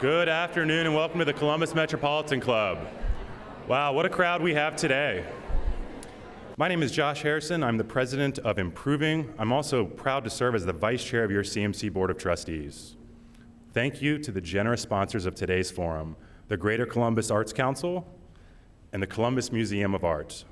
Good afternoon and welcome to the Columbus Metropolitan Club. Wow, what a crowd we have today. My name is Josh Harrison. I'm the president of Improving. I'm also proud to serve as the vice chair of your CMC Board of Trustees. Thank you to the generous sponsors of today's forum, the Greater Columbus Arts Council and the Columbus Museum of Art.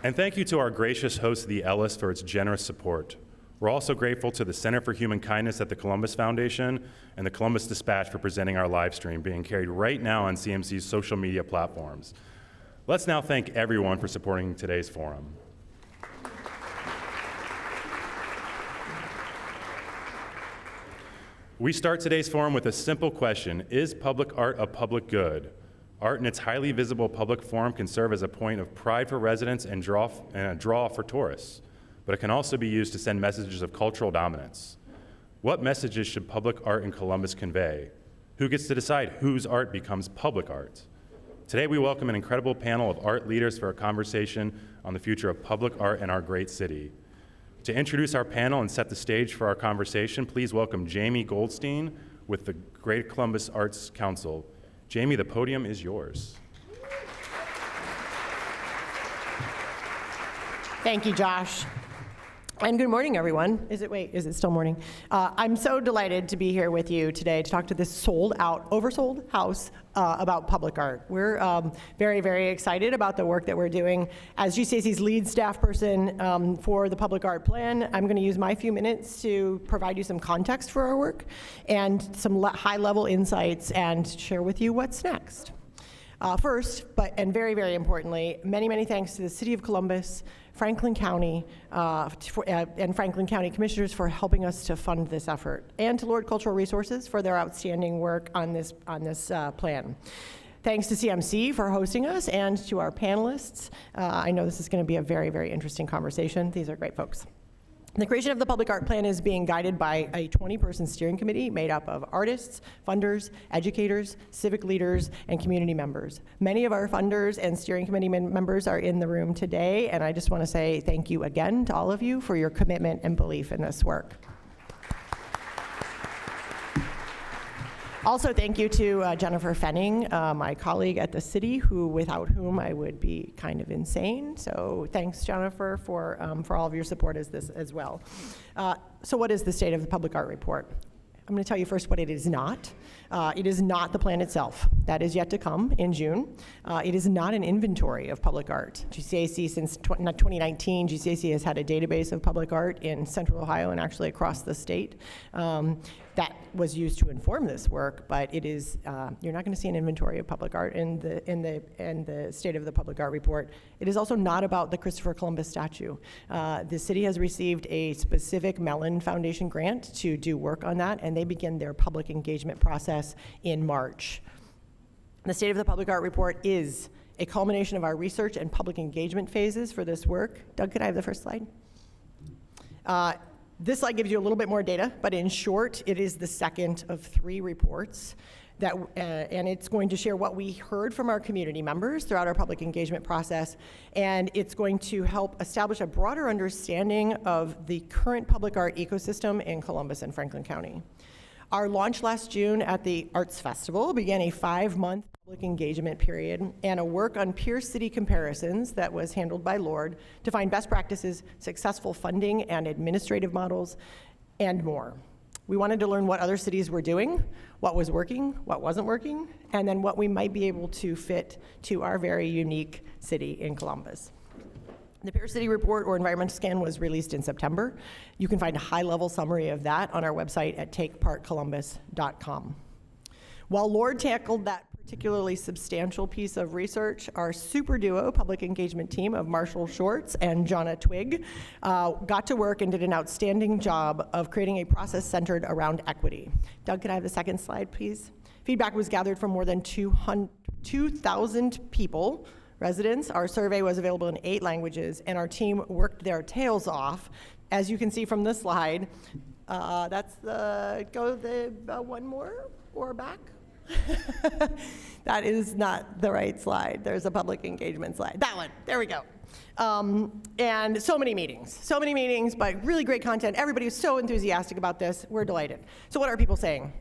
And thank you to our gracious host, the Ellis, for its generous support. We're also grateful to the Center for Human Kindness at the Columbus Foundation and the Columbus Dispatch for presenting our live stream, being carried right now on CMC's social media platforms. Let's now thank everyone for supporting today's forum. We start today's forum with a simple question: is public art a public good? Art in its highly visible public forum can serve as a point of pride for residents and a draw for tourists, but it can also be used to send messages of cultural dominance. What messages should public art in Columbus convey? Who gets to decide whose art becomes public art? Today we welcome an incredible panel of art leaders for a conversation on the future of public art in our great city. To introduce our panel and set the stage for our conversation, please welcome Jamie Goldstein with the Greater Columbus Arts Council. Jamie, the podium is yours. Thank you, Josh. And good morning, everyone. Is it still morning? I'm so delighted to be here with you today to talk to this oversold house about public art. We're very, very excited about the work that we're doing. As GCAC's lead staff person for the public art plan, I'm going to use my few minutes to provide you some context for our work and some high-level insights and share with you what's next. First, and very, very importantly, many, many thanks to the City of Columbus, Franklin County, and Franklin County Commissioners for helping us to fund this effort, and to Lord Cultural Resources for their outstanding work on this plan. Thanks to CMC for hosting us, and to our panelists. I know this is going to be a very, very interesting conversation. These are great folks. The creation of the public art plan is being guided by a 20-person steering committee made up of artists, funders, educators, civic leaders, and community members. Many of our funders and steering committee members are in the room today, and I just want to say thank you again to all of you for your commitment and belief in this work. Also, thank you to Jennifer Fenning, my colleague at the city, without whom I would be kind of insane. So thanks, Jennifer, for all of your support as well. So what is the state of the public art report? I'm going to tell you first what it is not. It is not the plan itself. That is yet to come in June. It is not an inventory of public art. GCAC, since 2019, GCAC has had a database of public art in Central Ohio and actually across the state. That was used to inform this work, but it is, you're not going to see an inventory of public art in the State of the Public Art Report. It is also not about the Christopher Columbus statue. The city has received a specific Mellon Foundation grant to do work on that, and they begin their public engagement process in March. The State of the Public Art Report is a culmination of our research and public engagement phases for this work. Doug, could I have the first slide? This slide gives you a little bit more data, but in short, it is the second of 3 reports that, and it's going to share what we heard from our community members throughout our public engagement process, and it's going to help establish a broader understanding of the current public art ecosystem in Columbus and Franklin County. Our launch last June at the Arts Festival began a 5-month public engagement period and a work on peer city comparisons that was handled by Lord to find best practices, successful funding and administrative models, and more. We wanted to learn what other cities were doing, what was working, what wasn't working, and then what we might be able to fit to our very unique city in Columbus. The Peer City Report, or Environmental Scan, was released in September. You can find a high-level summary of that on our website at takepartcolumbus.com. While Lord tackled that particularly substantial piece of research, our super duo public engagement team of Marshall Shorts and Jonna Twig got to work and did an outstanding job of creating a process centered around equity. Doug, could I have the second slide, please? Feedback was gathered from more than 2,000 people, residents. Our survey was available in 8 languages, and our team worked their tails off. As you can see from this slide, that's one more or back. That is not the right slide. There's a public engagement slide. That one, there we go. And so many meetings, but really great content. Everybody was so enthusiastic about this. We're delighted. So what are people saying?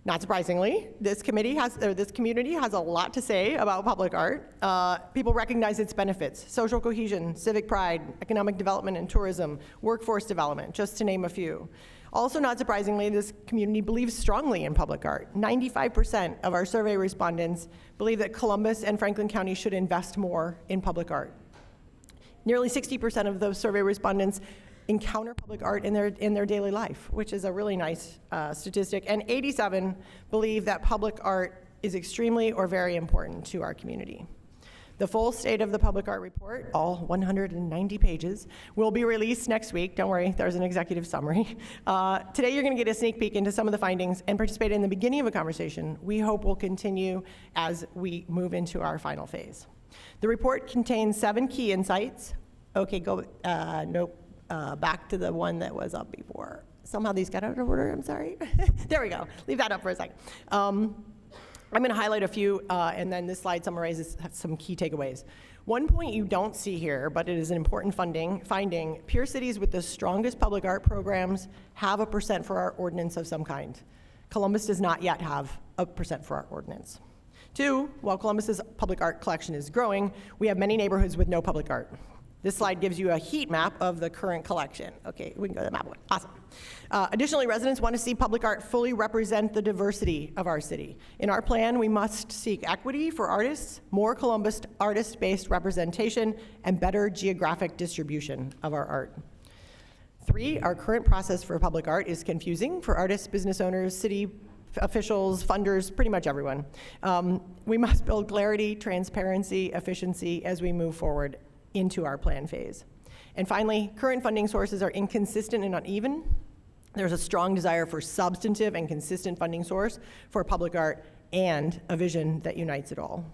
Not surprisingly, this community has a lot to say about public art. People recognize its benefits: social cohesion, civic pride, economic development and tourism, workforce development, just to name a few. Also, not surprisingly, this community believes strongly in public art. 95% of our survey respondents believe that Columbus and Franklin County should invest more in public art. Nearly 60% of those survey respondents encounter public art in their daily life, which is a really nice statistic. And 87 believe that public art is extremely or very important to our community. The full State of the Public Art Report, all 190 pages, will be released next week. Don't worry, there's an executive summary. Today you're going to get a sneak peek into some of the findings and participate in the beginning of a conversation we hope will continue as we move into our final phase. The report contains 7 key insights. Okay, back to the one that was up before. Somehow these got out of order, I'm sorry. There we go, leave that up for a second. I'm going to highlight a few, and then this slide summarizes some key takeaways. One point you don't see here, but it is an important finding, peer cities with the strongest public art programs have a % for art ordinance of some kind. Columbus does not yet have a % for art ordinance. 2, while Columbus's public art collection is growing, we have many neighborhoods with no public art. This slide gives you a heat map of the current collection. Okay, we can go to the map one. Awesome. Additionally, residents want to see public art fully represent the diversity of our city. In our plan, we must seek equity for artists, more Columbus artist-based representation, and better geographic distribution of our art. 3, our current process for public art is confusing for artists, business owners, city officials, funders, pretty much everyone. We must build clarity, transparency, efficiency as we move forward into our plan phase. And finally, current funding sources are inconsistent and uneven. There's a strong desire for substantive and consistent funding source for public art and a vision that unites it all.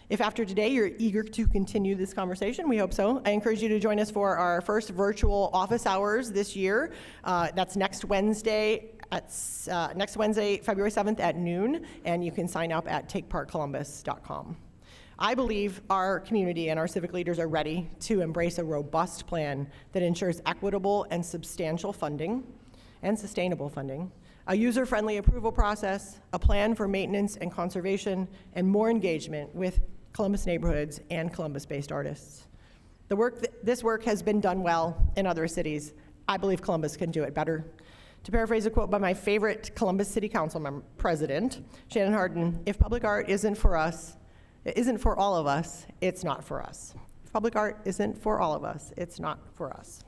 If after today you're eager to continue this conversation, we hope so, I encourage you to join us for our first virtual office hours this year. That's next Wednesday, February 7th at noon, and you can sign up at takepartcolumbus.com. I believe our community and our civic leaders are ready to embrace a robust plan that ensures equitable and substantial funding and sustainable funding, a user-friendly approval process, a plan for maintenance and conservation, and more engagement with Columbus neighborhoods and Columbus-based artists. This work has been done well in other cities. I believe Columbus can do it better. To paraphrase a quote by my favorite Columbus City Council president, Shannon Hardin, if public art isn't for us, it isn't for all of us, it's not for us. If public art isn't for all of us, it's not for us.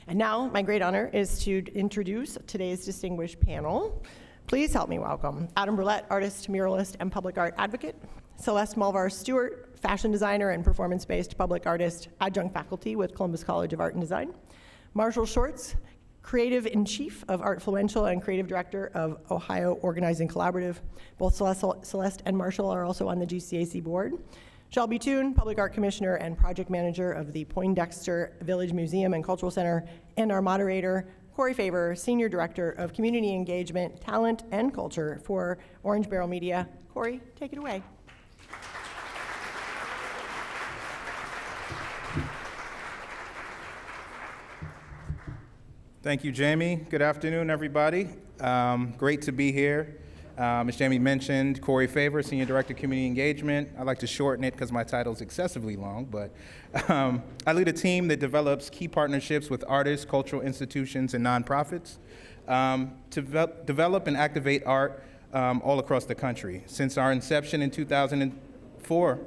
And now, my great honor is to introduce today's distinguished panel. Please help me welcome Adam Brouillette, artist, muralist, and public art advocate. Celeste Malvar-Stewart, fashion designer and performance-based public artist, adjunct faculty with Columbus College of Art and Design. Marshall Shorts, creative-in-chief of Artfluential and creative director of Ohio Organizing Collaborative. Both Celeste and Marshall are also on the GCAC board. Shelbi Toone, public art commissioner and project manager of the Poindexter Village Museum and Cultural Center, and our moderator, Corey Favor, senior director of community engagement, talent, and culture for Orange Barrel Media. Corey, take it away. Thank you, Jamie. Good afternoon, everybody. Great to be here. As Jamie mentioned, Corey Favor, Senior Director of Community Engagement. I like to shorten it because my title is excessively long, but I lead a team that develops key partnerships with artists, cultural institutions, and nonprofits to develop and activate art all across the country. Since our inception in 2004,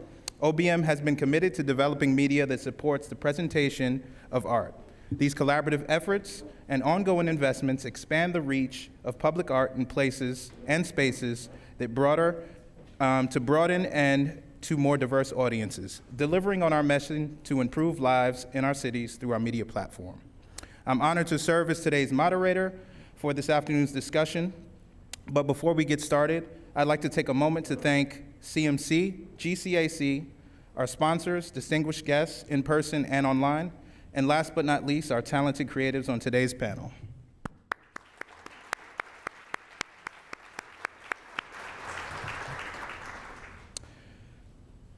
OBM has been committed to developing media that supports the presentation of art. These collaborative efforts and ongoing investments expand the reach of public art in places and spaces that to broaden and to more diverse audiences, delivering on our mission to improve lives in our cities through our media platform. I'm honored to serve as today's moderator for this afternoon's discussion, but before we get started, I'd like to take a moment to thank CMC, GCAC, our sponsors, distinguished guests in person and online, and last but not least, our talented creatives on today's panel.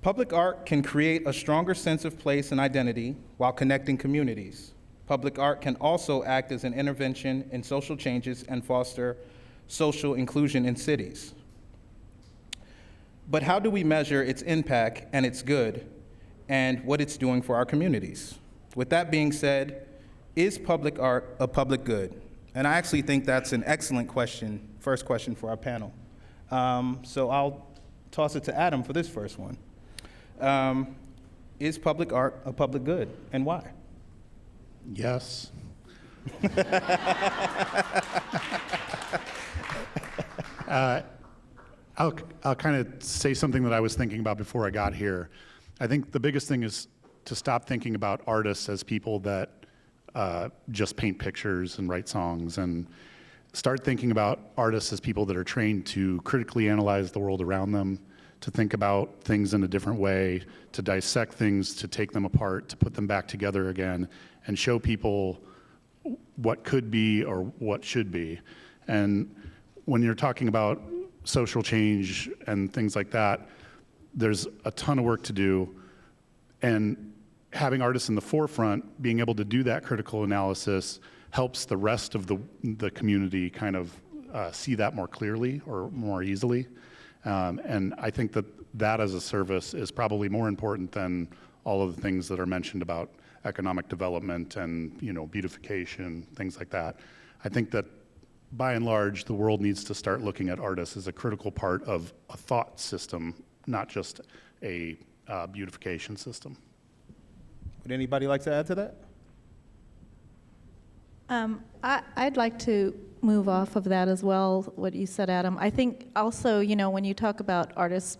Public art can create a stronger sense of place and identity while connecting communities. Public art can also act as an intervention in social changes and foster social inclusion in cities. But how do we measure its impact and its good and what it's doing for our communities? With that being said, is public art a public good? And I actually think that's an excellent question, first question for our panel. So I'll toss it to Adam for this first one. Is public art a public good, and why? Yes. I'll kind of say something that I was thinking about before I got here. I think the biggest thing is to stop thinking about artists as people that just paint pictures and write songs, and start thinking about artists as people that are trained to critically analyze the world around them, to think about things in a different way, to dissect things, to take them apart, to put them back together again, and show people what could be or what should be. And when you're talking about social change and things like that, there's a ton of work to do. And having artists in the forefront, being able to do that critical analysis, helps the rest of the community kind of see that more clearly or more easily. And I think that as a service is probably more important than all of the things that are mentioned about economic development and, beautification, things like that. I think that by and large, the world needs to start looking at artists as a critical part of a thought system, not just a beautification system. Would anybody like to add to that? I'd like to move off of that as well, what you said, Adam. I think also, when you talk about artists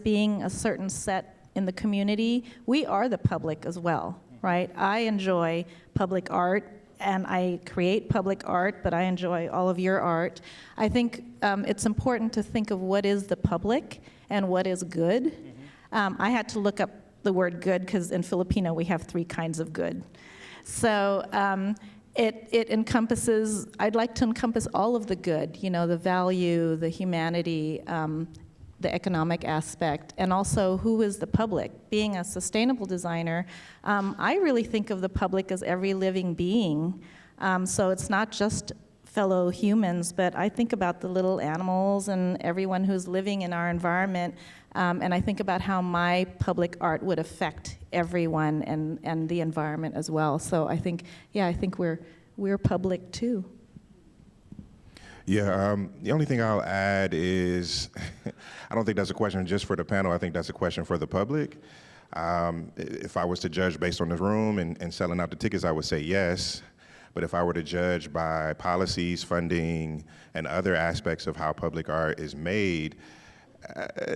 being a certain set in the community, we are the public as well, right? I enjoy public art, and I create public art, but I enjoy all of your art. I think it's important to think of what is the public and what is good. I had to look up the word good because in Filipino we have 3 kinds of good. So it encompasses, I'd like to encompass all of the good, the value, the humanity, the economic aspect, and also who is the public. Being a sustainable designer, I really think of the public as every living being. So it's not just fellow humans, but I think about the little animals and everyone who's living in our environment, and I think about how my public art would affect everyone and the environment as well. So I think we're public too. Yeah, the only thing I'll add is, I don't think that's a question just for the panel. I think that's a question for the public. If I was to judge based on this room and selling out the tickets, I would say yes. But if I were to judge by policies, funding, and other aspects of how public art is made,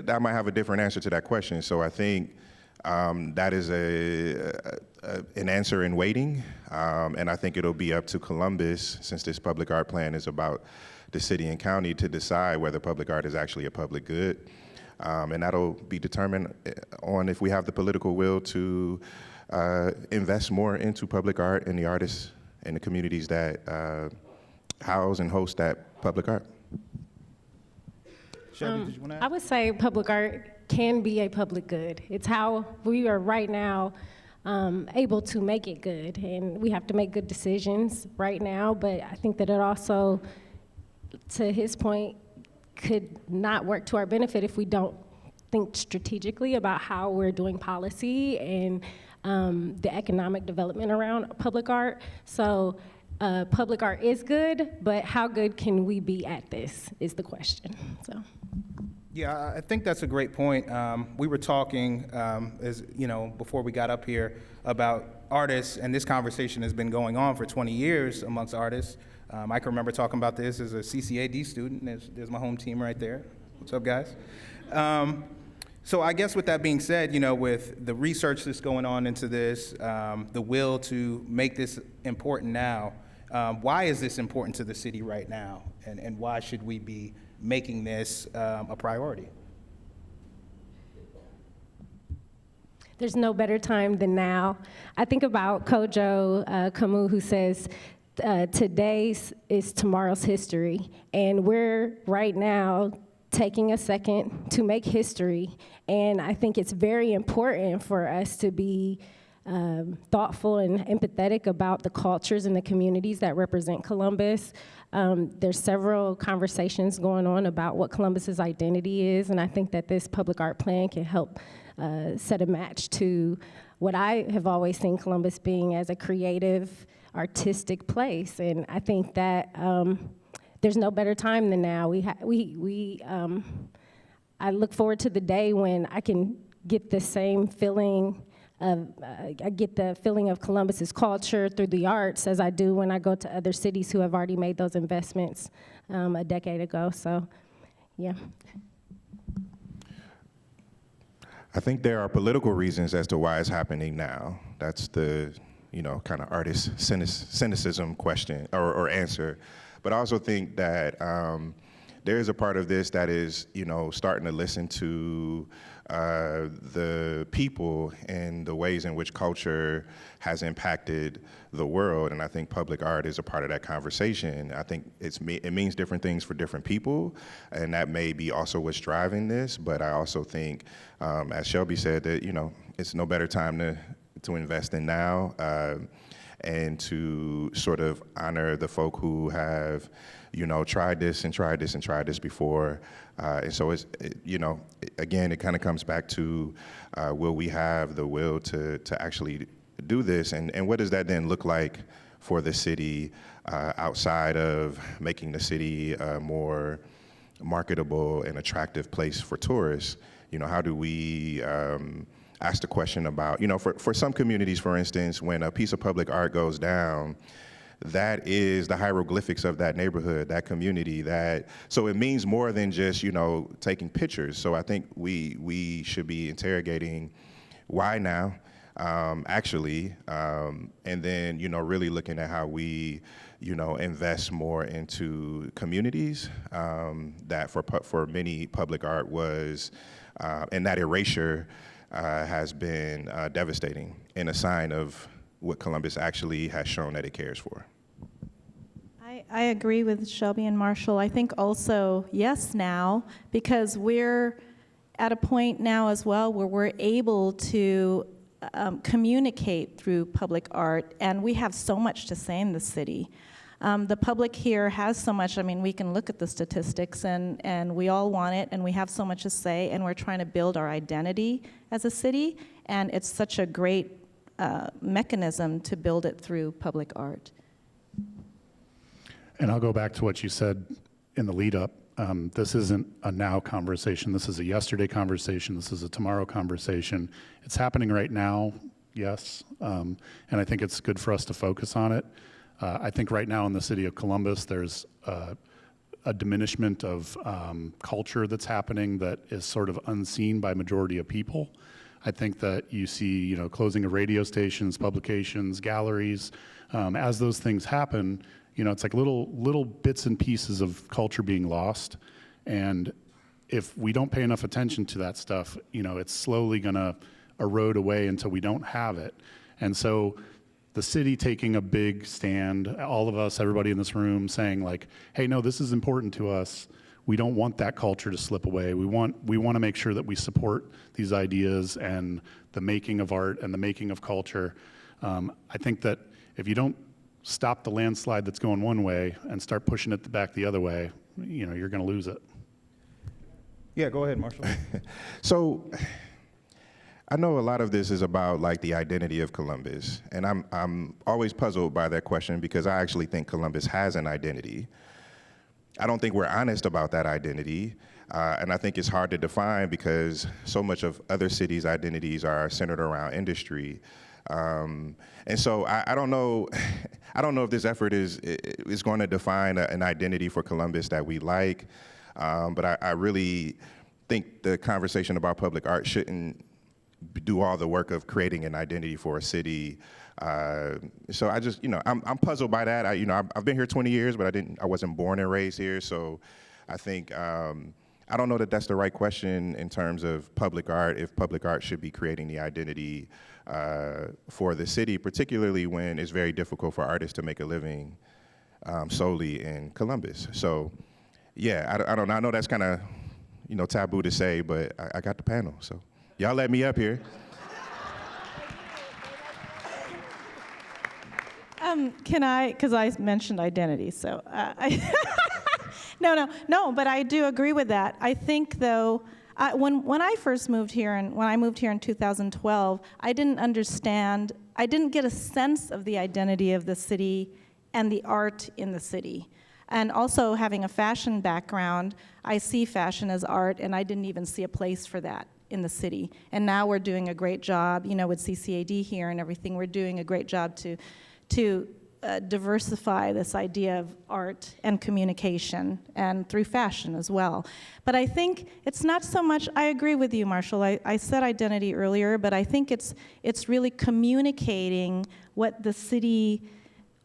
I might have a different answer to that question. So I think that is an answer in waiting. And I think it'll be up to Columbus, since this public art plan is about the city and county, to decide whether public art is actually a public good. And that'll be determined on if we have the political will to invest more into public art and the artists and the communities that house and host that public art. Shelbi, did you want to add? I would say public art can be a public good. It's how we are right now able to make it good, and we have to make good decisions right now, but I think that it also, to his point, could not work to our benefit if we don't think strategically about how we're doing policy and the economic development around public art. So public art is good, but how good can we be at this is the question. So. Yeah, I think that's a great point. We were talking, before we got up here about artists, and this conversation has been going on for 20 years amongst artists. I can remember talking about this as a CCAD student. There's my home team right there. What's up, guys? So I guess with that being said, with the research that's going on into this, the will to make this important now, why is this important to the city right now? And why should we be making this a priority? There's no better time than now. I think about Kojo Kamu, who says, today is tomorrow's history. And we're right now taking a second to make history. And I think it's very important for us to be thoughtful and empathetic about the cultures and the communities that represent Columbus. There's several conversations going on about what Columbus's identity is, and I think that this public art plan can help set a match to what I have always seen Columbus being as a creative, artistic place. And I think that there's no better time than now. I look forward to the day when I can get the same feeling I get the feeling of Columbus's culture through the arts as I do when I go to other cities who have already made those investments a decade ago. So, yeah. I think there are political reasons as to why it's happening now. That's the, kind of artist cynicism question or answer. But I also think that there is a part of this that is, starting to listen to the people and the ways in which culture has impacted the world, and I think public art is a part of that conversation. I think it means different things for different people, and that may be also what's driving this, but I also think, as Shelbi said, that it's no better time to invest in now, and to sort of honor the folk who have tried this and tried this and tried this before. And so again, it kind of comes back to, will we have the will to actually do this? And what does that then look like for the city, outside of making the city a more marketable and attractive place for tourists? How do we ask the question about, for some communities, for instance, when a piece of public art goes down, that is the hieroglyphics of that neighborhood, that community. So it means more than just taking pictures. So I think we should be interrogating why now, actually, and then really looking at how we invest more into communities. That for many, public art was, and that erasure has been devastating and a sign of what Columbus actually has shown that it cares for. I agree with Shelbi and Marshall. I think also, yes, now, because we're at a point now as well where we're able to communicate through public art, and we have so much to say in the city. The public here has so much. I mean, we can look at the statistics, and we all want it, and we have so much to say, and we're trying to build our identity as a city, and it's such a great mechanism to build it through public art. And I'll go back to what you said in the lead up. This isn't a now conversation. This is a yesterday conversation. This is a tomorrow conversation. It's happening right now, yes. And I think it's good for us to focus on it. I think right now in the city of Columbus, there's a diminishment of culture that's happening that is sort of unseen by majority of people. I think that you see, closing of radio stations, publications, galleries. As those things happen, it's like little bits and pieces of culture being lost. And if we don't pay enough attention to that stuff, it's slowly gonna erode away until we don't have it. And so the city taking a big stand, all of us, everybody in this room saying like, hey, no, this is important to us. We don't want that culture to slip away. We want to make sure that we support these ideas and the making of art and the making of culture. I think that if you don't stop the landslide that's going one way and start pushing it back the other way, you're going to lose it. Yeah, go ahead, Marshall. So I know a lot of this is about like the identity of Columbus, and I'm always puzzled by that question because I actually think Columbus has an identity. I don't think we're honest about that identity, and I think it's hard to define because so much of other cities' identities are centered around industry. And so I don't know. I don't know if this effort is going to define an identity for Columbus that we like. But I really think the conversation about public art shouldn't do all the work of creating an identity for a city. So I just, I'm puzzled by that. I've been here 20 years, but I wasn't born and raised here. So I think I don't know that that's the right question in terms of public art. If public art should be creating the identity for the city, particularly when it's very difficult for artists to make a living solely in Columbus. So, yeah, I don't know. I know that's kind of taboo to say, but I got the panel, so y'all let me up here. Can I, because I mentioned identity, so no, but I do agree with that. I think, though, when I first moved here, and when I moved here in 2012, I didn't get a sense of the identity of the city and the art in the city. And also, having a fashion background, I see fashion as art, and I didn't even see a place for that in the city. And now we're doing a great job, with CCAD here and everything, we're doing a great job to diversify this idea of art and communication, and through fashion as well. But I think it's not so much, I agree with you, Marshall. I said identity earlier, but I think it's really communicating what the city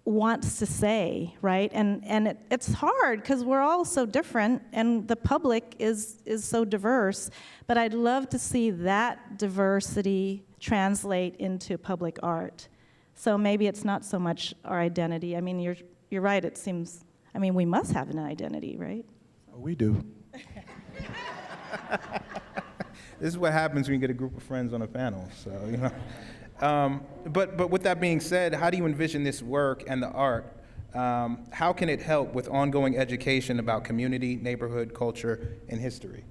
wants to say, right? And it's hard because we're all so different, and the public is so diverse. But I'd love to see that diversity translate into public art. So maybe it's not so much our identity. I mean, you're right. It seems, we must have an identity, right? Oh, we do. This is what happens when you get a group of friends on a panel. So, But with that being said, how do you envision this work and the art? How can it help with ongoing education about community, neighborhood, culture, and history?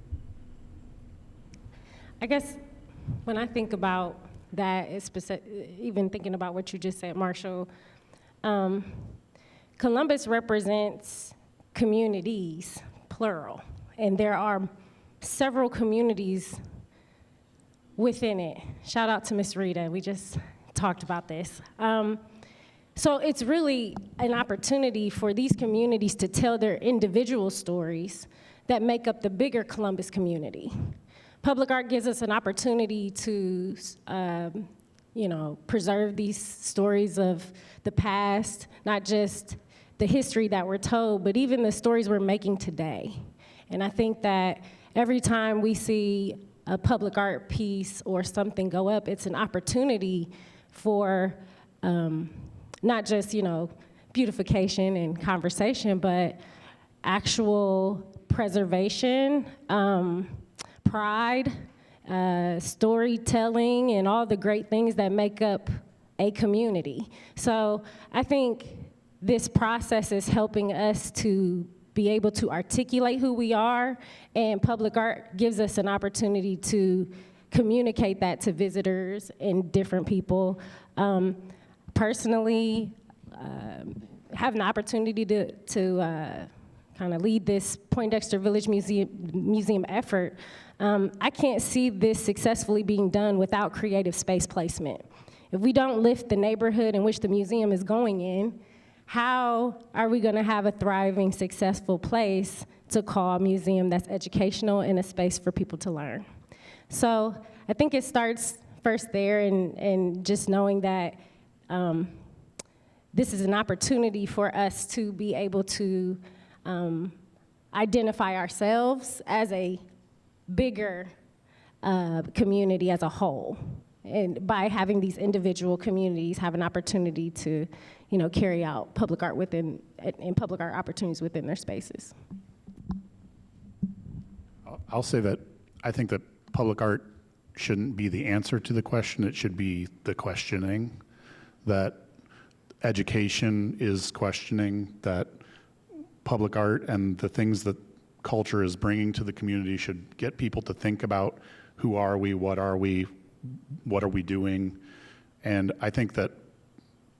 I guess when I think about that, even thinking about what you just said, Marshall, Columbus represents communities, plural, and there are several communities within it. Shout out to Miss Rita, we just talked about this. So it's really an opportunity for these communities to tell their individual stories that make up the bigger Columbus community. Public art gives us an opportunity to, preserve these stories of the past, not just the history that we're told, but even the stories we're making today. And I think that every time we see a public art piece or something go up, it's an opportunity for not just, beautification and conversation, but actual preservation, pride, storytelling, and all the great things that make up a community. So I think this process is helping us to be able to articulate who we are, and public art gives us an opportunity to communicate that to visitors and different people. Personally, have an opportunity to kind of lead this Poindexter Village Museum effort. I can't see this successfully being done without creative space placement. If we don't lift the neighborhood in which the museum is going in, how are we gonna have a thriving, successful place to call a museum that's educational and a space for people to learn? So I think it starts first there, and just knowing that this is an opportunity for us to be able to identify ourselves as a bigger community as a whole. And by having these individual communities have an opportunity to, carry out public art and public art opportunities within their spaces. I'll say that I think that public art shouldn't be the answer to the question. It should be the questioning. That education is questioning, that public art and the things that culture is bringing to the community should get people to think about who are we, what are we doing? And I think that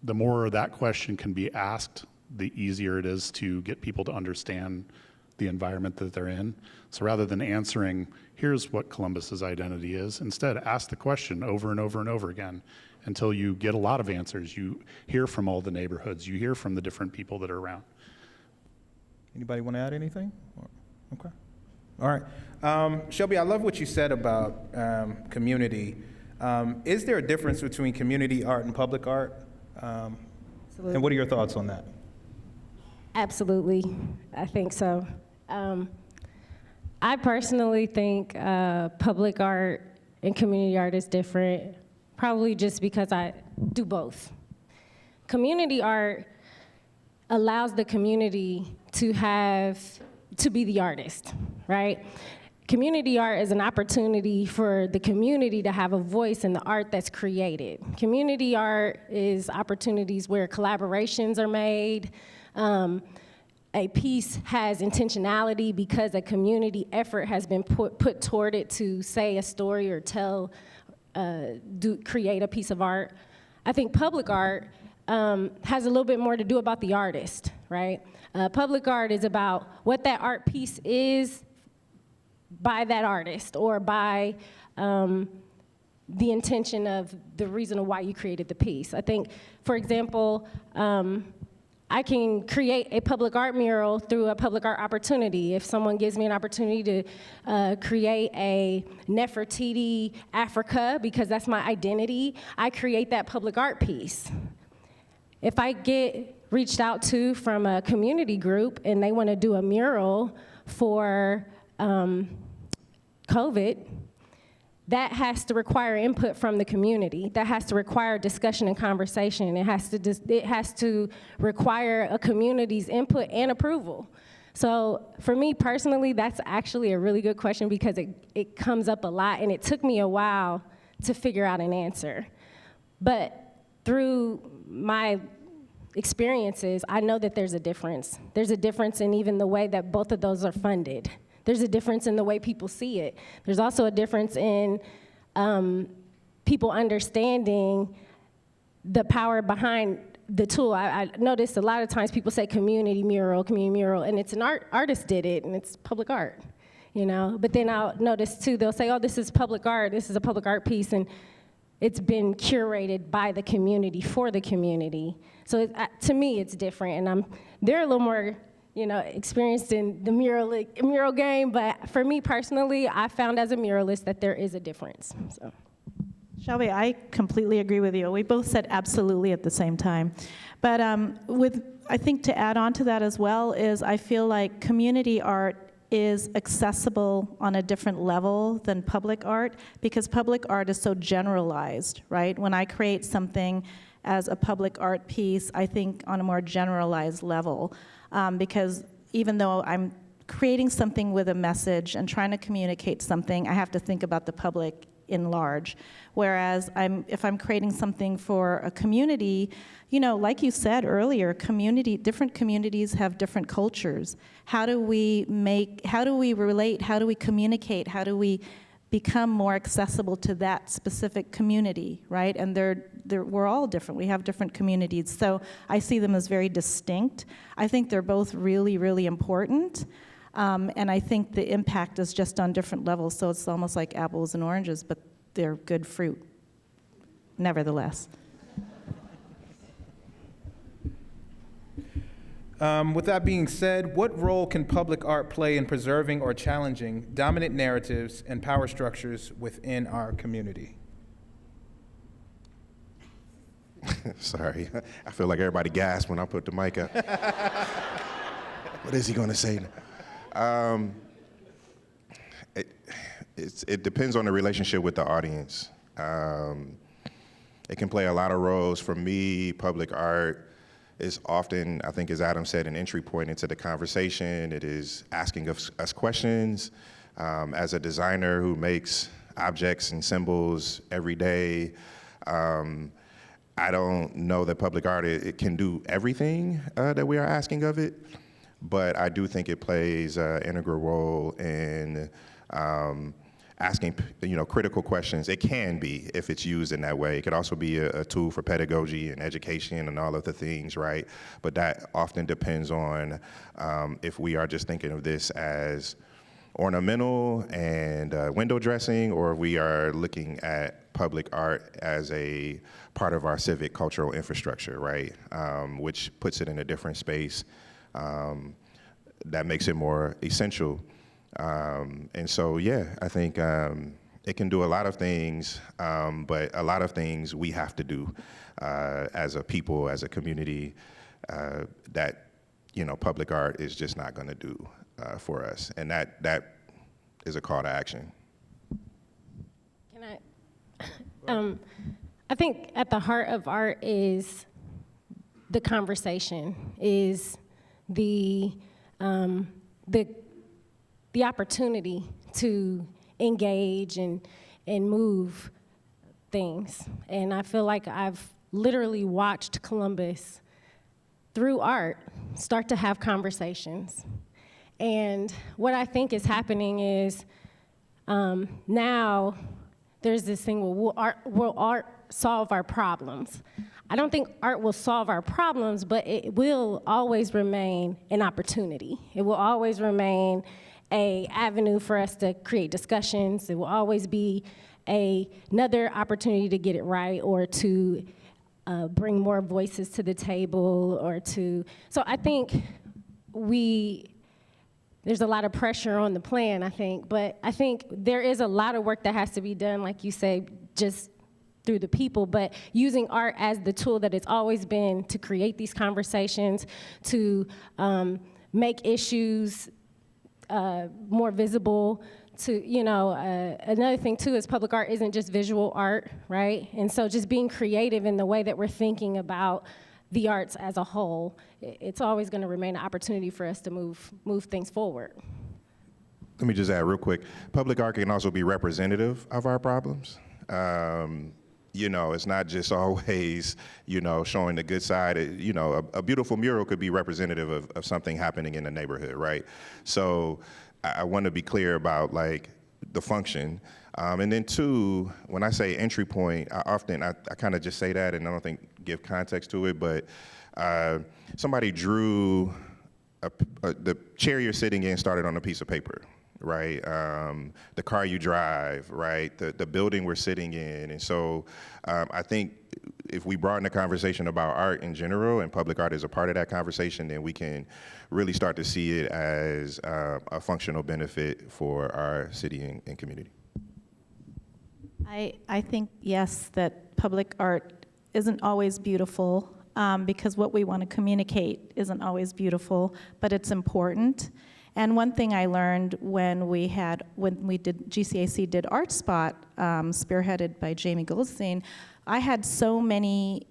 the more that question can be asked, the easier it is to get people to understand the environment that they're in. So rather than answering, here's what Columbus's identity is, instead ask the question over and over and over again until you get a lot of answers. You hear from all the neighborhoods, you hear from the different people that are around. Anybody want to add anything? Okay. All right. Shelbi, I love what you said about community. Is there a difference between community art and public art? Absolutely. And what are your thoughts on that? Absolutely, I think so. I personally think public art and community art is different, probably just because I do both. Community art allows the community to be the artist, right? community art is an opportunity for the community to have a voice in the art that's created. Community art is opportunities where collaborations are made. A piece has intentionality because a community effort has been put toward it to say a story or tell, create a piece of art. I think public art has a little bit more to do about the artist, right? Public art is about what that art piece is by that artist or by the intention of the reason why you created the piece. I think, for example, I can create a public art mural through a public art opportunity. If someone gives me an opportunity to create a Nefertiti Africa, because that's my identity, I create that public art piece. If I get reached out to from a community group and they want to do a mural for COVID, that has to require input from the community. That has to require discussion and conversation. It has to require a community's input and approval. So for me personally, that's actually a really good question because it comes up a lot, and it took me a while to figure out an answer. But through my experiences, I know that there's a difference. There's a difference in even the way that both of those are funded. There's a difference in the way people see it. There's also a difference in people understanding the power behind the tool. I noticed a lot of times people say community mural, and it's an artist did it, and it's public art, you know? But then I'll notice too, they'll say, oh, this is public art, this is a public art piece, and it's been curated by the community for the community. So to me, it's different, and they're a little more, you know, experienced in the mural game, but for me personally, I found as a muralist that there is a difference. So. Shelbi, I completely agree with you. We both said absolutely at the same time. But I think to add on to that as well is I feel like community art is accessible on a different level than public art because public art is so generalized, right? When I create something as a public art piece, I think on a more generalized level. Because even though I'm creating something with a message and trying to communicate something, I have to think about the public in large. Whereas if I'm creating something for a community, you know, like you said earlier, different communities have different cultures. How do we relate? How do we communicate? How do we become more accessible to that specific community, right? And we're all different. We have different communities. So I see them as very distinct. I think they're both really, really important. And I think the impact is just on different levels. So it's almost like apples and oranges, but they're good fruit, nevertheless. With that being said, what role can public art play in preserving or challenging dominant narratives and power structures within our community? Sorry, I feel like everybody gasped when I put the mic up. What is he going to say? It depends on the relationship with the audience. It can play a lot of roles. For me, public art is often, I think as Adam said, an entry point into the conversation. It is asking us questions. As a designer who makes objects and symbols every day, I don't know that public art it can do everything that we are asking of it, but I do think it plays an integral role in asking, critical questions. It can be if it's used in that way. It could also be a tool for pedagogy and education and all of the things, right? But that often depends on if we are just thinking of this as ornamental and window dressing, or if we are looking at public art as a part of our civic cultural infrastructure, right? Which puts it in a different space that makes it more essential. And so, yeah, I think it can do a lot of things, but a lot of things we have to do as a people, as a community, that, public art is just not gonna do for us. And that is a call to action. Can I think at the heart of art is the conversation, is the opportunity to engage and move things. And I feel like I've literally watched Columbus through art start to have conversations. And what I think is happening is now there's this thing, will art solve our problems? I don't think art will solve our problems, but it will always remain an opportunity. It will always remain an avenue for us to create discussions. It will always be another opportunity to get it right or to bring more voices to the table or to, so I think there's a lot of pressure on the plan, I think, but I think there is a lot of work that has to be done, like you say, just through the people, but using art as the tool that it's always been to create these conversations, to make issues more visible, to, another thing too is public art isn't just visual art, right? And so just being creative in the way that we're thinking about the arts as a whole, it's always gonna remain an opportunity for us to move things forward. Let me just add real quick. Public art can also be representative of our problems. It's not just always, showing the good side. A beautiful mural could be representative of something happening in the neighborhood, right? So I want to be clear about like the function. And then two, when I say entry point, I kind of just say that and I don't think give context to it, but somebody drew the chair you're sitting in started on a piece of paper, right? The car you drive, right? The building we're sitting in. And so I think if we broaden the conversation about art in general and public art is a part of that conversation, then we can really start to see it as a functional benefit for our city and community. I think, yes, that public art isn't always beautiful because what we want to communicate isn't always beautiful, but it's important. And one thing I learned when GCAC did Art Spot, spearheaded by Jamie Goldstein, I had so many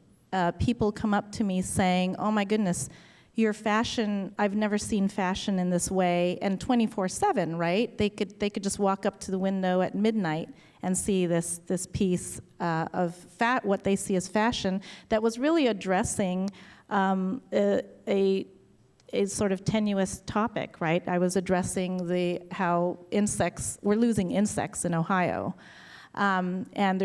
people come up to me saying, oh my goodness, your fashion, I've never seen fashion in this way, and 24/7, right? They could just walk up to the window at midnight and see this piece of what they see as fashion that was really addressing a sort of tenuous topic, right? I was addressing how we're losing insects in Ohio. And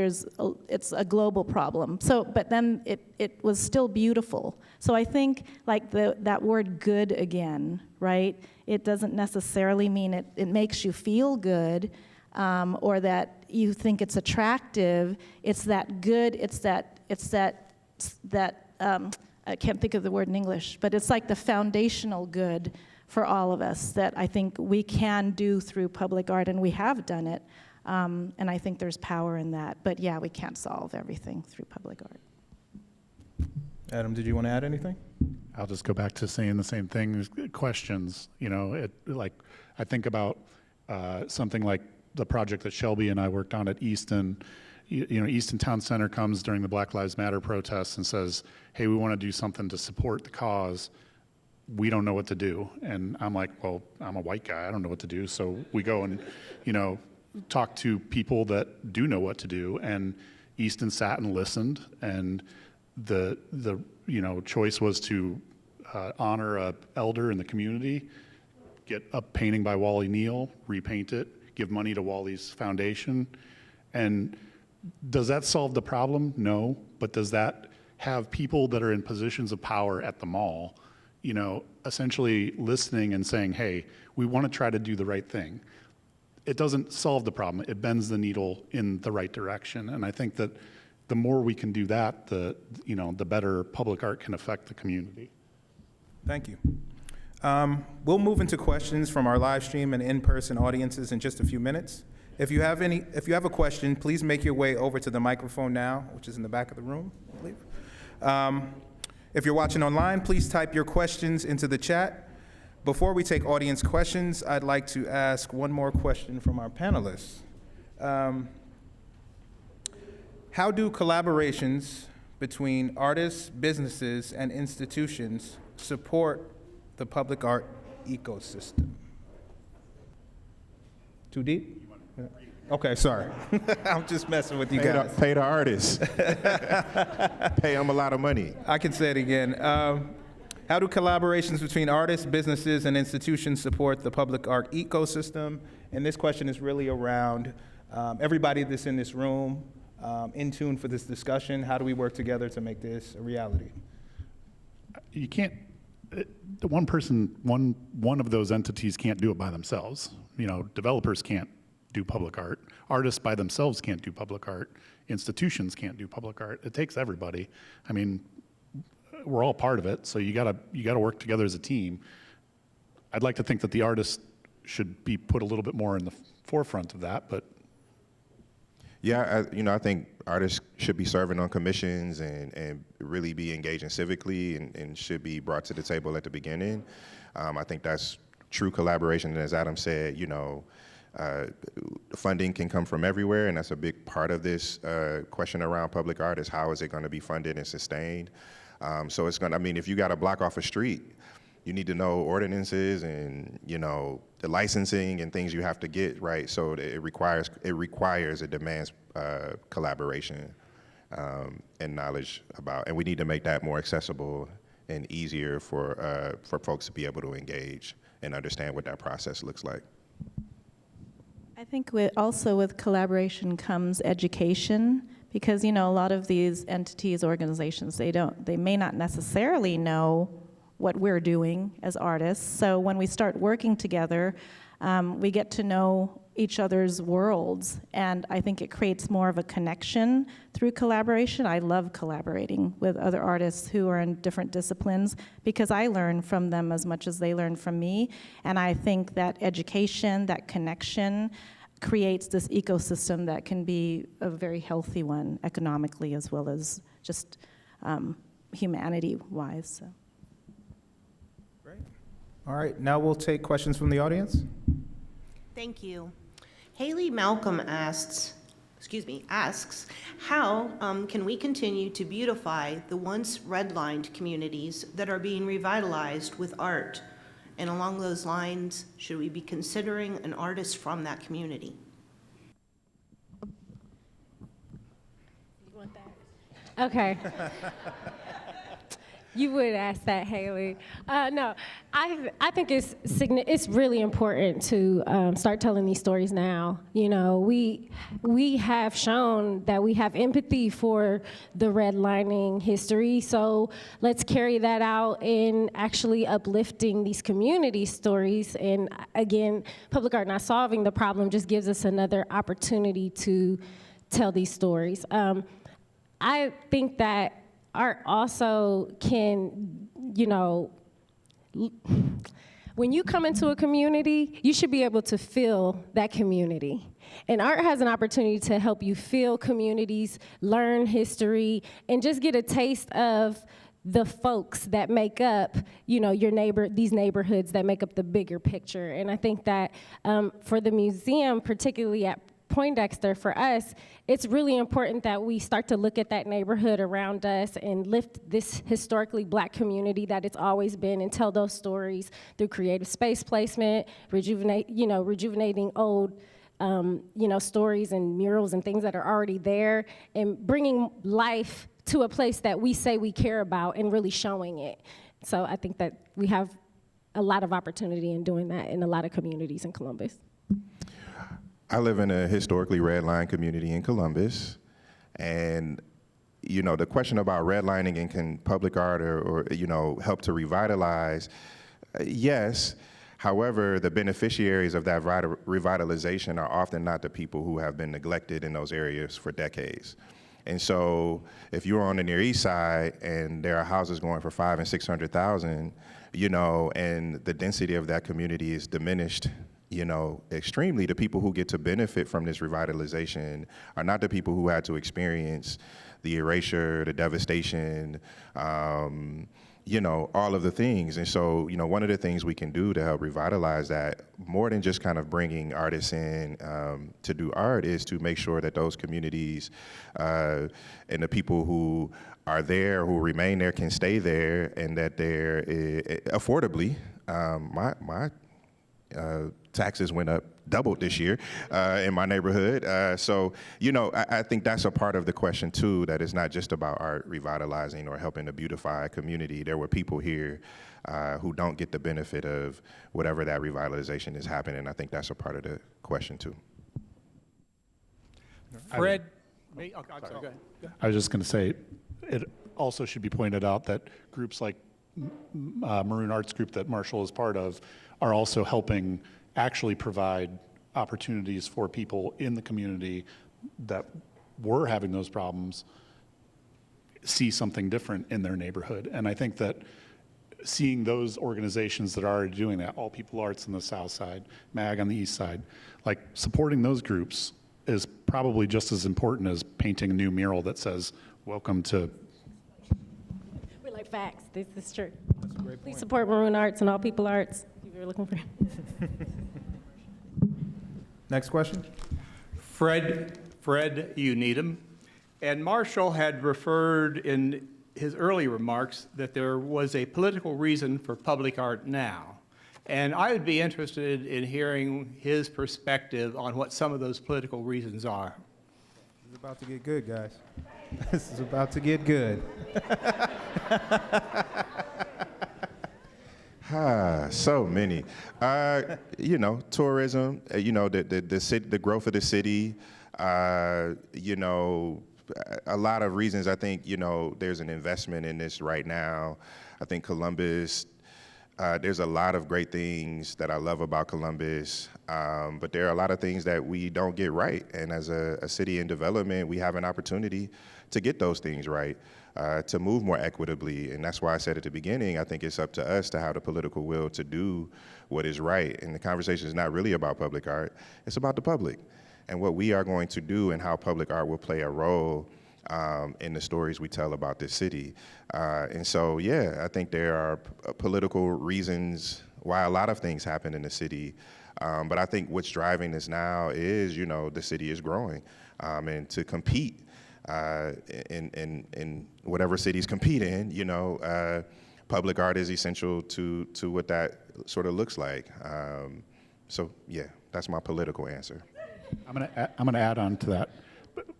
it's a global problem. So, but then it was still beautiful. So I think like that word good again, right? It doesn't necessarily mean it makes you feel good or that you think it's attractive. It's that good, it's that I can't think of the word in English, but it's like the foundational good for all of us that I think we can do through public art, and we have done it. And I think there's power in that. But yeah, we can't solve everything through public art. Adam, did you want to add anything? I'll just go back to saying the same thing. There's questions, I think about something like the project that Shelbi and I worked on at Easton. Easton Town Center comes during the Black Lives Matter protests and says, hey, we want to do something to support the cause. We don't know what to do. And I'm like, well, I'm a white guy. I don't know what to do. So we go and, talk to people that do know what to do. And Easton sat and listened. And the choice was to honor an elder in the community, get a painting by Wally Neal, repaint it, give money to Wally's foundation. And does that solve the problem? No. But does that have people that are in positions of power at the mall, essentially listening and saying, hey, we want to try to do the right thing? It doesn't solve the problem. It bends the needle in the right direction. And I think that the more we can do that, the better public art can affect the community. Thank you. We'll move into questions from our live stream and in-person audiences in just a few minutes. If you have a question, please make your way over to the microphone now, which is in the back of the room, I believe. If you're watching online, please type your questions into the chat. Before we take audience questions, I'd like to ask one more question from our panelists. How do collaborations between artists, businesses, and institutions support the public art ecosystem? Too deep? Yeah. Okay, sorry. I'm just messing with you guys. Pay the artists. Pay them a lot of money. I can say it again. How do collaborations between artists, businesses, and institutions support the public art ecosystem? And this question is really around everybody that's in this room, in tune for this discussion. How do we work together to make this a reality? You can't, one person, one of those entities can't do it by themselves. You know, developers can't do public art. Artists by themselves can't do public art. Institutions can't do public art. It takes everybody. I mean, we're all part of it, so you gotta work together as a team. I'd like to think that the artists should be put a little bit more in the forefront of that, but. Yeah, I think artists should be serving on commissions and really be engaging civically and should be brought to the table at the beginning. I think that's true collaboration, and as Adam said, funding can come from everywhere, and that's a big part of this question around public art is how is it going to be funded and sustained. So it's going to, I mean, if you got to block off a street, you need to know ordinances and, the licensing and things you have to get, right? So it requires, it demands collaboration and knowledge about, and we need to make that more accessible and easier for folks to be able to engage and understand what that process looks like. I think also with collaboration comes education, because a lot of these entities, organizations, they may not necessarily know what we're doing as artists. So when we start working together, we get to know each other's worlds, and I think it creates more of a connection through collaboration. I love collaborating with other artists who are in different disciplines because I learn from them as much as they learn from me, and I think that education, that connection, creates this ecosystem that can be a very healthy one economically as well as just humanity-wise. So. Great. All right, now we'll take questions from the audience. Thank you. Haley Malcolm asks, how can we continue to beautify the once redlined communities that are being revitalized with art? And along those lines, should we be considering an artist from that community? You want that? Okay. You would ask that, Haley. No, I think it's really important to start telling these stories now. We have shown that we have empathy for the redlining history, so let's carry that out in actually uplifting these community stories. And again, public art not solving the problem just gives us another opportunity to tell these stories. I think that art also can, when you come into a community, you should be able to feel that community. And art has an opportunity to help you feel communities, learn history, and just get a taste of the folks that make up, these neighborhoods that make up the bigger picture. And I think that for the museum, particularly at Poindexter, for us, it's really important that we start to look at that neighborhood around us and lift this historically Black community that it's always been and tell those stories through creative space placement, rejuvenating old stories and murals and things that are already there, and bringing life to a place that we say we care about and really showing it. So I think that we have a lot of opportunity in doing that in a lot of communities in Columbus. I live in a historically redlined community in Columbus, and the question about redlining and can public art or help to revitalize, yes. However, the beneficiaries of that revitalization are often not the people who have been neglected in those areas for decades. And so, if you're on the Near East Side and there are houses going for $500,000 and $600,000, and the density of that community is diminished, extremely, the people who get to benefit from this revitalization are not the people who had to experience the erasure, the devastation, all of the things. And so, one of the things we can do to help revitalize that, more than just kind of bringing artists in to do art, is to make sure that those communities and the people who are there, who remain there, can stay there, and that they're affordably. My taxes went up, doubled this year in my neighborhood. So, I think that's a part of the question too, that it's not just about art revitalizing or helping to beautify a community. There were people here who don't get the benefit of whatever that revitalization is happening. I think that's a part of the question too. Fred, I'm sorry, go ahead. I was just going to say, it also should be pointed out that groups like Maroon Arts Group that Marshall is part of are also helping actually provide opportunities for people in the community that were having those problems see something different in their neighborhood. And I think that seeing those organizations that are already doing that, All People Arts on the south side, MAG on the east side, like supporting those groups is probably just as important as painting a new mural that says, welcome to. We're like facts, this is true. Please support Maroon Arts and All People Arts if you're looking for. Next question. Fred, you need him. And Marshall had referred in his early remarks that there was a political reason for public art now. And I would be interested in hearing his perspective on what some of those political reasons are. This is about to get good, guys. This is about to get good. So many. Tourism, the city, the growth of the city, a lot of reasons. I think, there's an investment in this right now. I think Columbus, there's a lot of great things that I love about Columbus, but there are a lot of things that we don't get right. And as a city in development, we have an opportunity to get those things right, to move more equitably. And that's why I said at the beginning, I think it's up to us to have the political will to do what is right. And the conversation is not really about public art, it's about the public and what we are going to do and how public art will play a role in the stories we tell about this city. And so, I think there are political reasons why a lot of things happen in the city. But I think what's driving this now is, the city is growing. And to compete in whatever cities compete in, public art is essential to what that sort of looks like. That's my political answer. I'm gonna add on to that.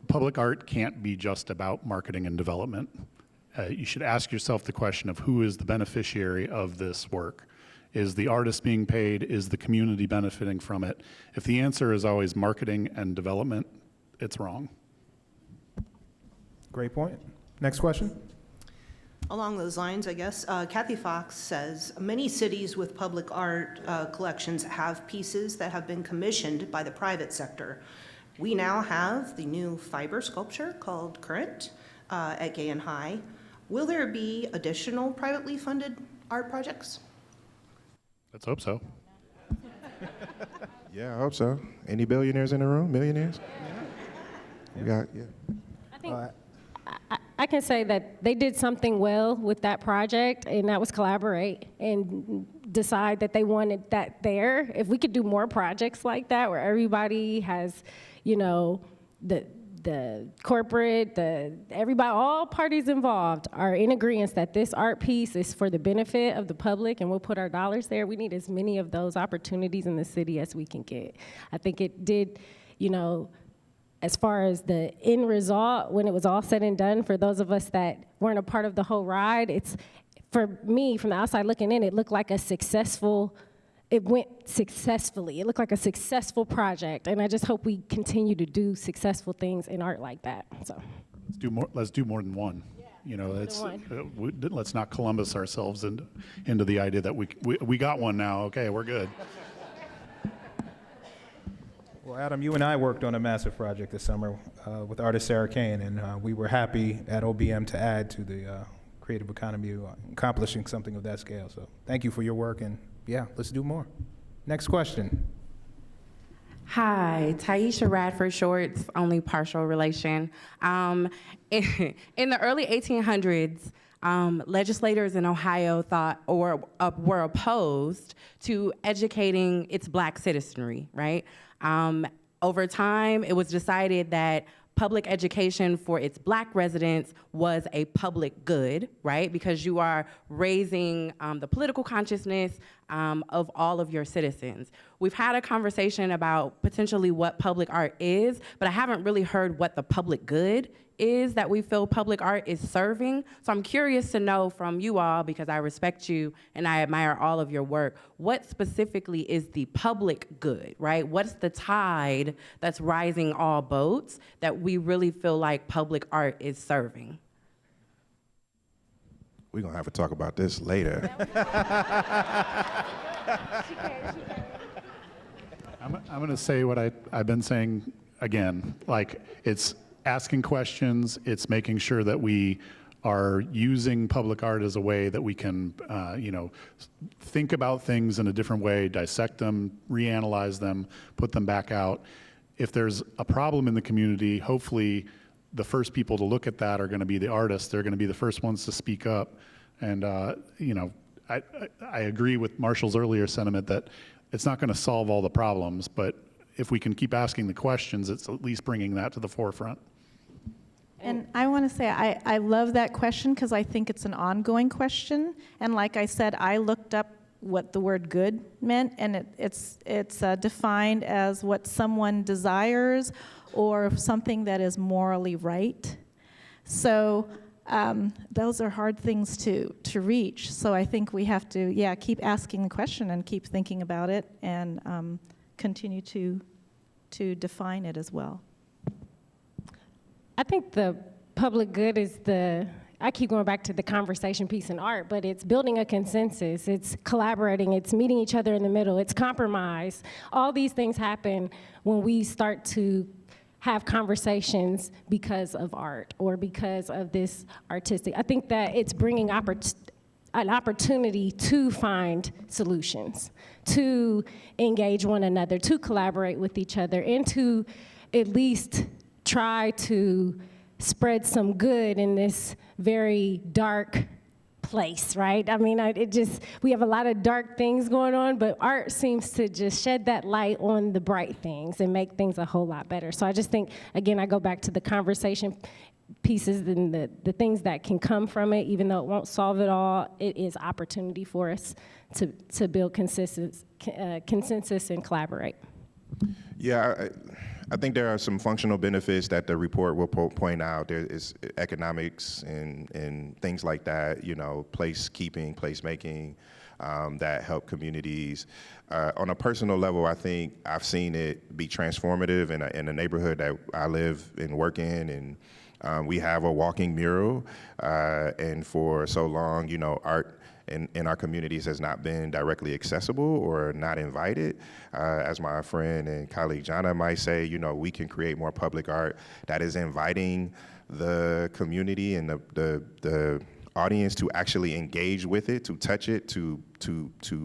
Public art can't be just about marketing and development. You should ask yourself the question of who is the beneficiary of this work. Is the artist being paid? Is the community benefiting from it? If the answer is always marketing and development, it's wrong. Great point. Next question. Along those lines, I guess, Kathy Fox says, many cities with public art collections have pieces that have been commissioned by the private sector. We now have the new fiber sculpture called Current at Gay and High. Will there be additional privately funded art projects? Let's hope so. Yeah, I hope so. Any billionaires in the room? Millionaires? We got, I think I can say that they did something well with that project, and that was collaborate and decide that they wanted that there. If we could do more projects like that where everybody has, the corporate, everybody, all parties involved are in agreement that this art piece is for the benefit of the public and we'll put our dollars there. We need as many of those opportunities in the city as we can get. I think it did, as far as the end result, when it was all said and done, for those of us that weren't a part of the whole ride, for me, from the outside looking in, it looked like it went successfully. It looked like a successful project, and I just hope we continue to do successful things in art like that. So Let's do more than one. Let's not Columbus ourselves into the idea that we got one now. Okay, we're good. Well, Adam, you and I worked on a massive project this summer with artist Sarah Kane, and we were happy at OBM to add to the creative economy, accomplishing something of that scale. So thank you for your work, and let's do more. Next question. Hi, Taisha Radford Shorts, only partial relation. In the early 1800s, legislators in Ohio thought or were opposed to educating its black citizenry, right? Over time, it was decided that public education for its Black residents was a public good, right? Because you are raising the political consciousness of all of your citizens. We've had a conversation about potentially what public art is, but I haven't really heard what the public good is that we feel public art is serving. So I'm curious to know from you all, because I respect you and I admire all of your work, what specifically is the public good, right? What's the tide that's rising all boats that we really feel like public art is serving? We're gonna have to talk about this later. I'm going to say what I've been saying again. Like, it's asking questions. It's making sure that we are using public art as a way that we can, think about things in a different way, dissect them, reanalyze them, put them back out. If there's a problem in the community, hopefully the first people to look at that are going to be the artists. They're going to be the first ones to speak up. And, I agree with Marshall's earlier sentiment that it's not going to solve all the problems, but if we can keep asking the questions, it's at least bringing that to the forefront. And I want to say I love that question because I think it's an ongoing question. And like I said, I looked up what the word good meant, and it's defined as what someone desires or something that is morally right. So those are hard things to reach. So I think we have to, keep asking the question and keep thinking about it and continue to define it as well. I think the public good is I keep going back to the conversation piece in art, but it's building a consensus, it's collaborating, it's meeting each other in the middle, it's compromise. All these things happen when we start to have conversations because of art or because of this artistic. I think that it's bringing an opportunity to find solutions, to engage one another, to collaborate with each other, and to at least try to spread some good in this very dark place, right? I mean, we have a lot of dark things going on, but art seems to just shed that light on the bright things and make things a whole lot better. So I just think, again, I go back to the conversation pieces and the things that can come from it, even though it won't solve it all, it is opportunity for us to build consensus and collaborate. Yeah, I think there are some functional benefits that the report will point out. There is economics and things like that, placekeeping, placemaking, that help communities. On a personal level, I think I've seen it be transformative in a neighborhood that I live and work in, and we have a walking mural, and for so long, art in our communities has not been directly accessible or not invited. As my friend and colleague Jana might say, we can create more public art that is inviting the community and the audience to actually engage with it, to touch it, to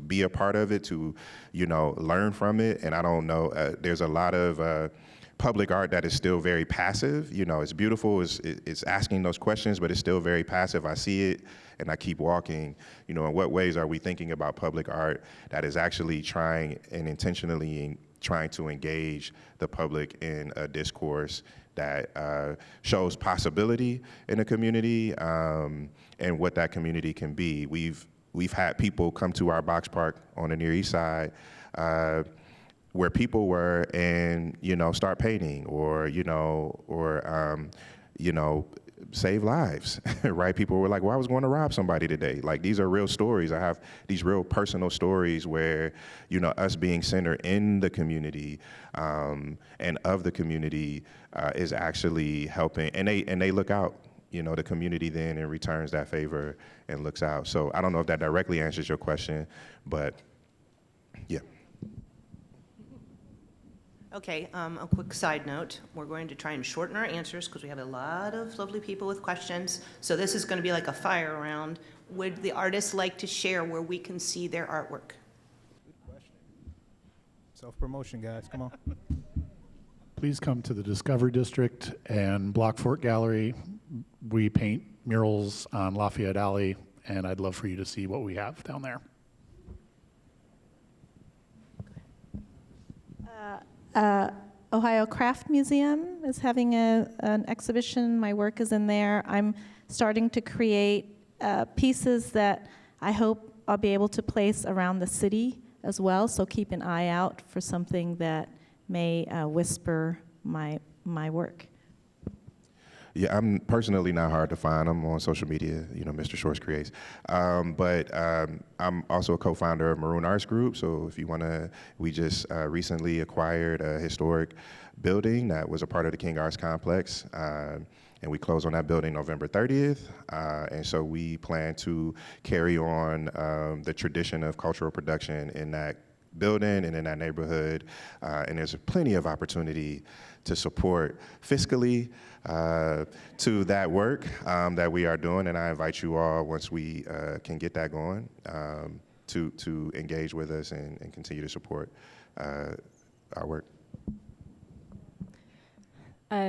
be a part of it, to learn from it. And I don't know, there's a lot of public art that is still very passive. It's beautiful, it's asking those questions, but it's still very passive. I see it and I keep walking. In what ways are we thinking about public art that is actually trying and intentionally trying to engage the public in a discourse that shows possibility in a community, and what that community can be. We've had people come to our box park on the Near East Side, where people were and start painting or save lives, right? People were like, well, I was going to rob somebody today. Like, these are real stories. I have these real personal stories where us being centered in the community and of the community is actually helping, and they look out. The community then and returns that favor and looks out. So I don't know if that directly answers your question, but yeah. Okay, a quick side note. We're going to try and shorten our answers because we have a lot of lovely people with questions. So this is going to be like a fire round. Would the artists like to share where we can see their artwork? Good question. Self-promotion, guys, come on. Please come to the Discovery District and Block Fort Gallery. We paint murals on Lafayette Alley, and I'd love for you to see what we have down there. Ohio Craft Museum is having an exhibition. My work is in there. I'm starting to create pieces that I hope I'll be able to place around the city as well, so keep an eye out for something that may whisper my work. Yeah, I'm personally not hard to find. I'm on social media, Mr. Shorts Creates. But I'm also a co-founder of Maroon Arts Group, so if you wanna, we just recently acquired a historic building that was a part of the King Arts Complex, and we close on that building November 30th. And so we plan to carry on the tradition of cultural production in that building and in that neighborhood. And there's plenty of opportunity to support fiscally to that work that we are doing. And I invite you all, once we can get that going, to engage with us and continue to support our work.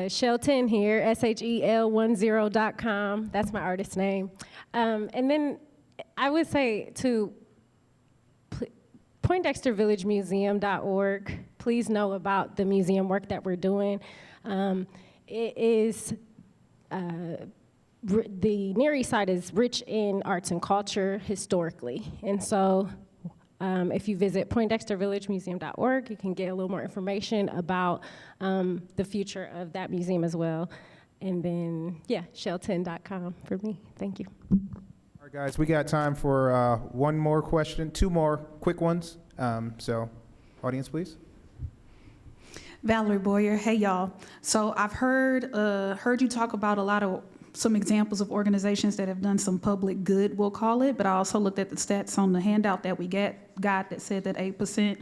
Shelton here, SHEL10.com. That's my artist name. And then I would say to Poindextervillagemuseum.org, please know about the museum work that we're doing. It is, the Near East Side is rich in arts and culture historically. And so if you visit Poindextervillagemuseum.org, you can get a little more information about the future of that museum as well. And then, yeah, Shelton.com for me. Thank you. All right, guys, we got time for one more question, two more quick ones. So, audience, please. Valerie Boyer, hey y'all. So I've heard you talk about some examples of organizations that have done some public good, we'll call it, but I also looked at the stats on the handout that we got that said that 8%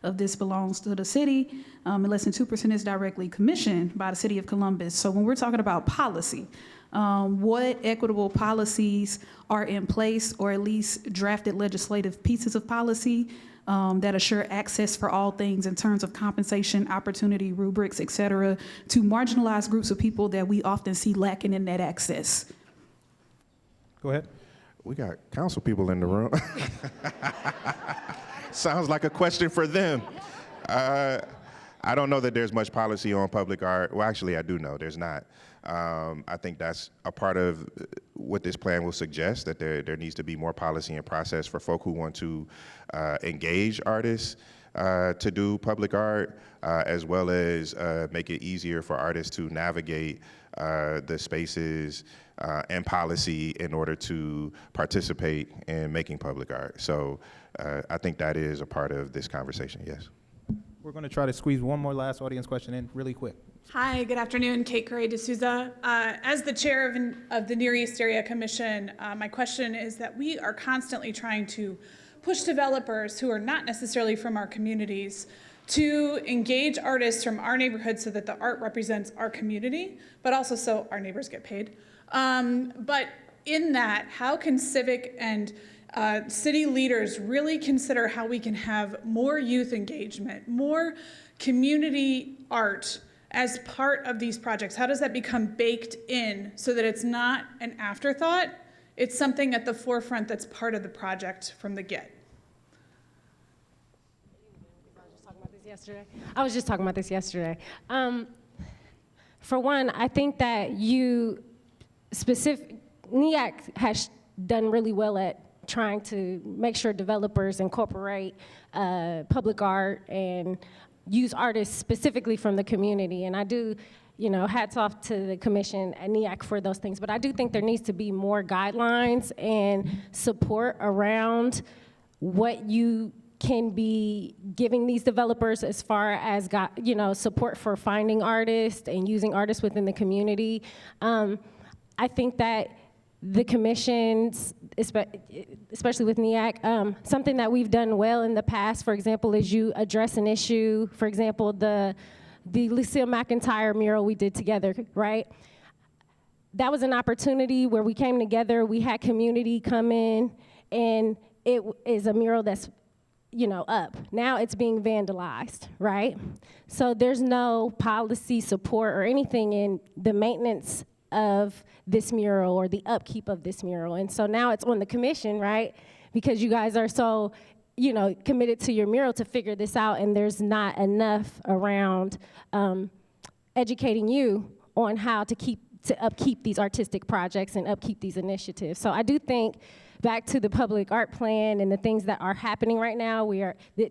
of this belongs to the city, and less than 2% is directly commissioned by the city of Columbus. So when we're talking about policy, what equitable policies are in place, or at least drafted legislative pieces of policy that assure access for all things in terms of compensation, opportunity, rubrics, et cetera, to marginalized groups of people that we often see lacking in that access? Go ahead. We got council people in the room. Sounds like a question for them. I don't know that there's much policy on public art. Well, actually, I do know there's not. I think that's a part of what this plan will suggest, that there needs to be more policy and process for folk who want to engage artists to do public art, as well as make it easier for artists to navigate the spaces and policy in order to participate in making public art. So I think that is a part of this conversation, yes. We're going to try to squeeze one more last audience question in really quick. Hi, good afternoon. Kate Correa D'Souza. As the chair of the Near East Area Commission, my question is that we are constantly trying to push developers who are not necessarily from our communities to engage artists from our neighborhood so that the art represents our community, but also so our neighbors get paid. But in that, how can civic and city leaders really consider how we can have more youth engagement, more community art as part of these projects? How does that become baked in so that it's not an afterthought? It's something at the forefront that's part of the project from the get. I was just talking about this yesterday. For one, I think that NEAC has done really well at trying to make sure developers incorporate public art and use artists specifically from the community. And I do, hats off to the commission and NEAC for those things. But I do think there needs to be more guidelines and support around what you can be giving these developers as far as support for finding artists and using artists within the community. I think that the commissions, especially with NEAC, something that we've done well in the past, for example, is you address an issue. For example, the Lucille McIntyre mural we did together, right? That was an opportunity where we came together, we had community come in, and it is a mural that's up. Now it's being vandalized, right? So there's no policy support or anything in the maintenance of this mural or the upkeep of this mural. And so now it's on the commission, right? Because you guys are so committed to your mural to figure this out, and there's not enough around educating you on how to upkeep these artistic projects and upkeep these initiatives. So I do think, back to the public art plan and the things that are happening right now,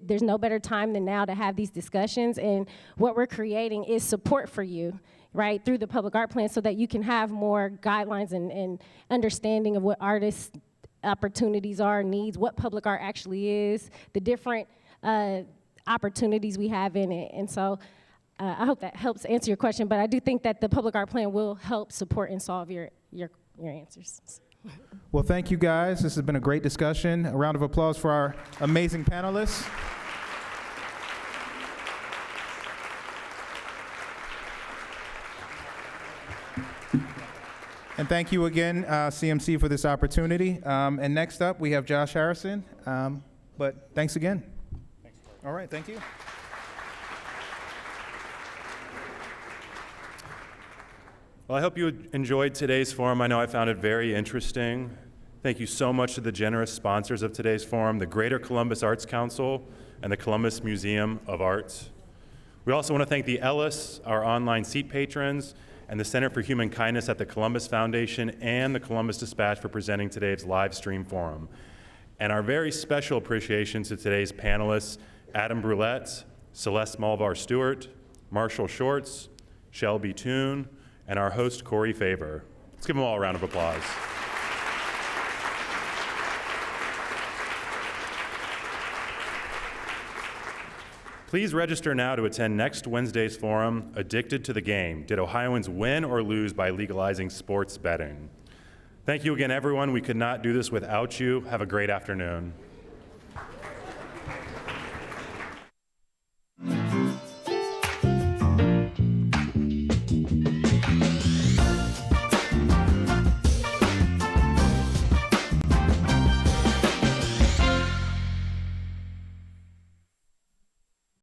there's no better time than now to have these discussions, and what we're creating is support for you, right, through the public art plan, so that you can have more guidelines and understanding of what artists' opportunities are, needs, what public art actually is, the different opportunities we have in it. And so I hope that helps answer your question, but I do think that the public art plan will help support and solve your answers. Well, thank you guys. This has been a great discussion. A round of applause for our amazing panelists. And thank you again, CMC, for this opportunity. And next up, we have Josh Harrison. But thanks again. Thanks. All right, thank you. Well, I hope you enjoyed today's forum. I know I found it very interesting. Thank you so much to the generous sponsors of today's forum, the Greater Columbus Arts Council and the Columbus Museum of Art. We also want to thank the Ellis, our online seat patrons, and the Center for Human Kindness at the Columbus Foundation and the Columbus Dispatch for presenting today's live stream forum. And our very special appreciation to today's panelists, Adam Brouillette, Celeste Malvar-Stewart, Marshall Shorts, Shelbi Toone, and our host, Corey Favor. Let's give them all a round of applause. Please register now to attend next Wednesday's forum, Addicted to the Game. Did Ohioans win or lose by legalizing sports betting? Thank you again, everyone. We could not do this without you. Have a great afternoon.